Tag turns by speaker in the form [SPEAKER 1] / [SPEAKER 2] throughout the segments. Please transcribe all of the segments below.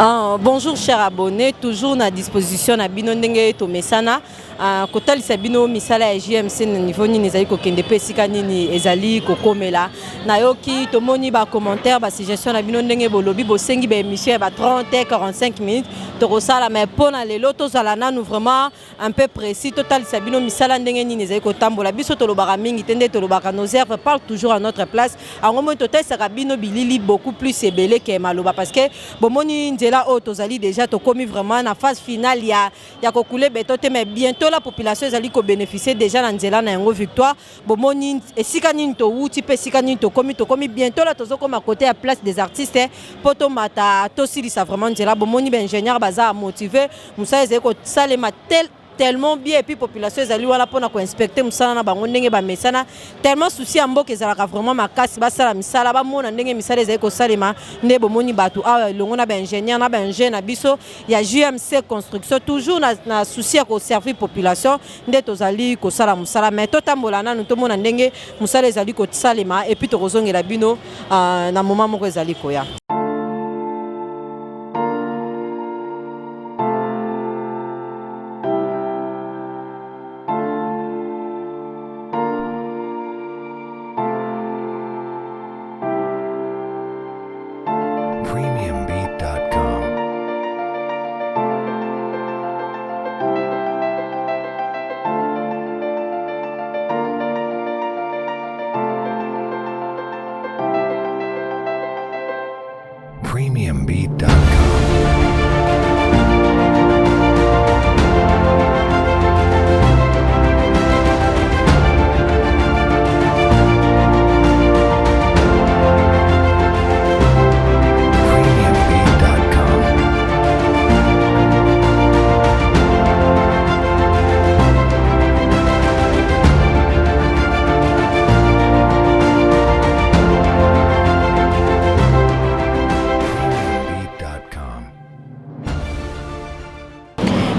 [SPEAKER 1] Bonjour chers abonnés, toujours à disposition na bino ndenge to mesana kotali sabino misala ya JMC na niveau ni ezali ko kende pe sika nini ezali ko komela na yoki to moni ba commentaire ba suggestion na bino ndenge bolobi bosengi ba émission ba 30 45 minutes to rosala mais pona lelo to zala nanu vraiment un peu précis total sabino misala ndenge nini ezali ko tambola biso to lobaka mingi tende to lobaka nos herbes parle toujours à notre place en mo total sabino bilili beaucoup plus ebele que maloba parce que bomoni là tozali déjà to komi vraiment na phase finale ya kokule betote mais bientôt la population ezali ko bénéficier déjà na nzela na yango victoire bomoni esika nini to wuti pe esika nini to komi bientôt là tozo koma côté à place des artistes poto mata to silisa vraiment nzela bomoni ben ingénieur baza motivé musa ezali ko salema tellement bien et puis population ezali wala pona ko inspecter musala na bango ndenge ba mesana tellement souci ya mboka ezalaka vraiment makasi basala misala ba mona ndenge misala ezali ko salema nde bomoni batu longo na ba ingénieur na ba ingénieur na biso ya JMC construction toujours na souci ya ko servir population nde tozali ko sala musala mais totambola na to mona ndenge musala ezali ko salema et puis to kozongela bino na moment moko ezali koya.
[SPEAKER 2] Premiumbeat.com. Premiumbeat.com.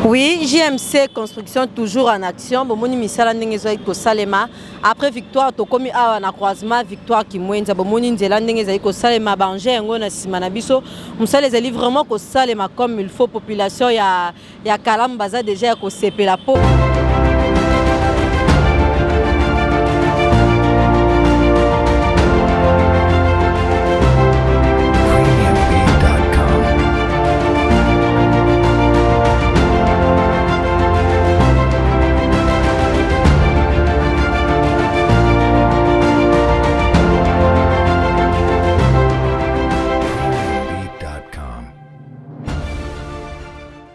[SPEAKER 1] Oui, JMC construction toujours en action. Bomoni misala ndenge ezali ko salema après victoire to komi awa na croisement victoire ki mwenza bomoni nzela ndenge ezali ko salema banger ngo na sima na biso musala ezali vraiment ko salema comme il faut population ya Kalamba baza déjà ko sepela po.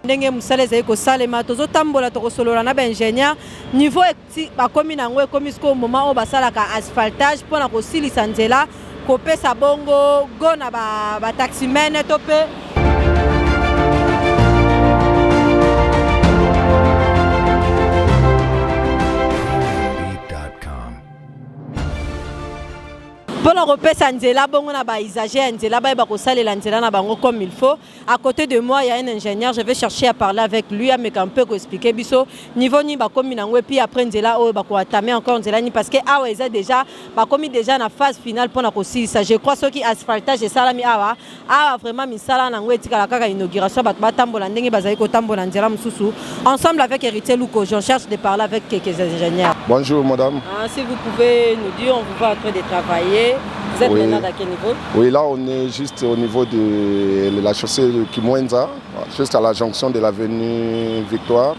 [SPEAKER 1] Ndenge musala ezali ko salema tozo tambola to kosolola na ba ingénieur niveau ba komi na ngwe komi sko moment o basalaka asphaltage pona ko silisa nzela ko pesa bongo go na ba taximen to pe pour la repère nzela bongo na ba usager nzela ba ko salela nzela na bango comme il faut. À côté de moi il y a un ingénieur, je vais chercher à parler avec lui à me un peu expliquer biso niveau ni ba komi na ngwe puis après nzela o ba ko atamer encore nzela ni parce que awa eza déjà ba komi déjà na phase finale pour na ko silisa. Je crois ce qui asphaltage et salami awa vraiment misala na ngwe tika la kaka inauguration ba tambola ndenge bazali ko tambola nzela mususu ensemble avec Héritier Louko. Je cherche de parler avec quelques ingénieurs.
[SPEAKER 3] Bonjour madame.
[SPEAKER 1] Si vous pouvez nous dire, on vous voit en train de travailler. Vous êtes maintenant à quel niveau?
[SPEAKER 3] Oui, là on est juste au niveau de la chaussée de Kimwenza, juste à la jonction de l'avenue Victoire.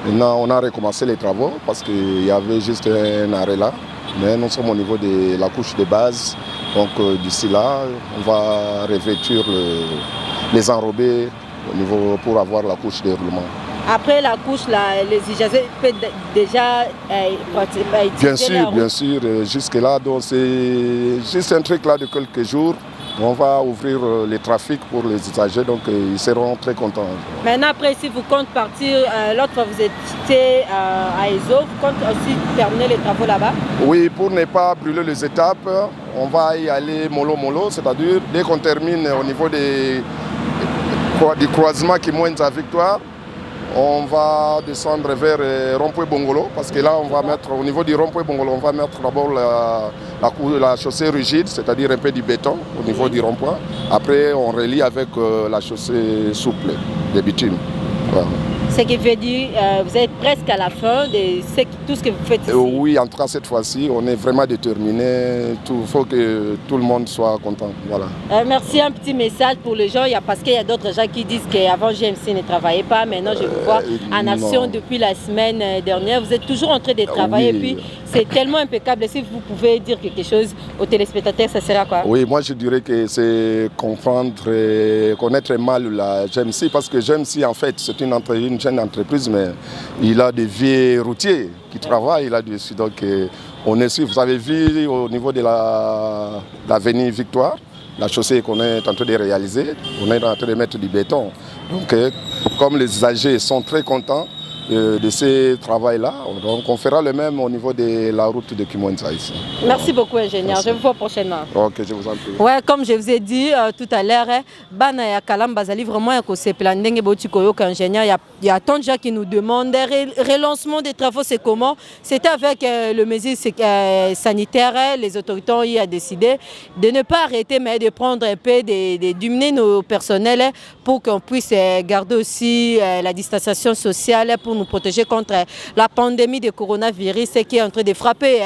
[SPEAKER 3] Maintenant on a recommencé les travaux parce qu'il y avait juste un arrêt là. Mais nous sommes au niveau de la couche de base. Donc d'ici là, on va revêtir les enrobés au niveau pour avoir la couche de roulement.
[SPEAKER 1] Après la couche, là, les ijazés peuvent déjà
[SPEAKER 3] bien sûr. Jusque-là, donc c'est juste un truc là de quelques jours. On va ouvrir les trafics pour les usagers, donc ils seront très contents.
[SPEAKER 1] Maintenant, après, si vous comptez partir, l'autre fois vous étiez à ESO, vous comptez aussi terminer les travaux là-bas?
[SPEAKER 3] Oui, pour ne pas brûler les étapes, on va y aller mollo, c'est-à-dire dès qu'on termine au niveau du croisement qui mène à Victoire, On va descendre vers Rond-Point Bongolo parce que là on va mettre au niveau du Rond-Point Bongolo, on va mettre d'abord la chaussée rigide, c'est-à-dire un peu du béton au niveau du rond-point. Après on relie avec la chaussée souple, des bitumes. Voilà.
[SPEAKER 1] Ce qui veut dire vous êtes presque à la fin de tout ce que vous faites ici.
[SPEAKER 3] Oui, en tout cas cette fois-ci, on est vraiment déterminés. Il faut que tout le monde soit content. Voilà.
[SPEAKER 1] Merci. Un petit message pour les gens, parce qu'il y a d'autres gens qui disent qu'avant GMC ne travaillait pas. Maintenant, je vous vois en action depuis la semaine dernière. Vous êtes toujours en train de travailler. Oui. Et puis, c'est tellement impeccable. Si vous pouvez dire quelque chose aux téléspectateurs, ça sera quoi? Oui,
[SPEAKER 3] moi je dirais que c'est comprendre et connaître mal la GMC, parce que GMC, en fait, c'est une jeune entreprise, mais il a des vieux routiers qui travaillent là-dessus. Donc, on est sûr, vous avez vu au niveau de l'avenue Victoire, la chaussée qu'on est en train de réaliser, on est en train de mettre du béton. Donc, comme les usagers sont très contents de ce travail-là, donc on fera le même au niveau de la route de Kimwenza ici.
[SPEAKER 1] Merci beaucoup, ingénieur. Merci. Je vous vois prochainement.
[SPEAKER 3] Ok, je vous en prie.
[SPEAKER 1] Ouais, comme je vous ai dit tout à l'heure, Bana ya Kalamba Zali vraiment ya se plaindre botiko ingénieur. Il y a tant de gens qui nous demandent relancement des travaux, c'est comment? C'était avec le mesure sanitaire, les autorités ont décidé de ne pas arrêter, mais de prendre un peu, de diminuer nos personnels pour qu'on puisse garder aussi la distanciation sociale pour nous protéger contre la pandémie de coronavirus qui est en train de frapper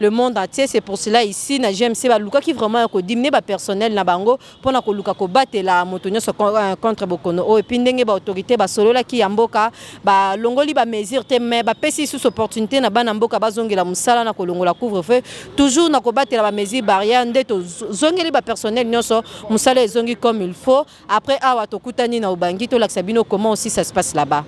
[SPEAKER 1] le monde entier. C'est pour cela ici, na GMC Baluka qui vraiment a diminué le personnel na bango pour na koluka ko battre la motonyo contre Bokono. Et puis ndenge ba autorité ba solo la ki yamboka ba longoli ba mesure te mais ba pesi sous opportunité na bana mboka bazongela musala na kolongola couvre-feu toujours na ko battre la mesure barrière ndeto zongeli ba personnel nyonso musala ezongi comme il faut. Après awa tokutani na ubangi to la sabino comment aussi ça se passe là-bas.